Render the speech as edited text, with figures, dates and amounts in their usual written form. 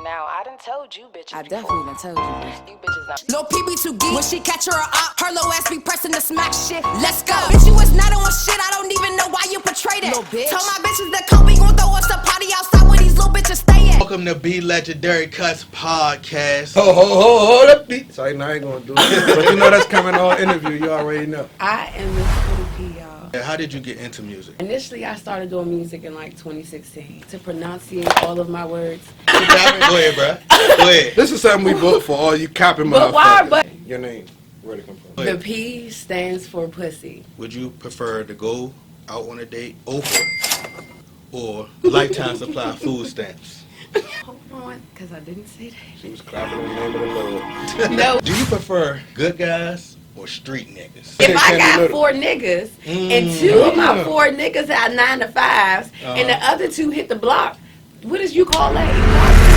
Now, I done told you bitches I before. definitely done told you, bitch. You bitches not. Lil' P be too geek. When she catch her up, her little ass be pressing the smack shit. Let's go. Bitch, you was not on shit. I don't even know why you portrayed it. Little bitch. Tell my bitches that Kobe gon' throw us a party outside where these little bitches stay at. Welcome to Be Legendary Cuts Podcast. Hold up, beat. So I ain't gonna do it. But you know that's coming on interview. You already know. I am Miss Little P, y'all. How did you get into music? Initially, I started doing music in like 2016 to pronunciate all of my words. Go ahead, bro. Go ahead. This is something we vote for. All you capping But why? motherfuckers. But Your name. Where'd it come from? the P stands for pussy. Would you prefer to go out on a date Oprah or lifetime supply of food stamps? Hold on, because I didn't say that. She was clapping in the name of the Lord. No. Do you prefer good guys or street niggas? If I got Little. 4 niggas and 2 of my 4 niggas had 9 to 5s and the other 2 hit the block, what did you call that?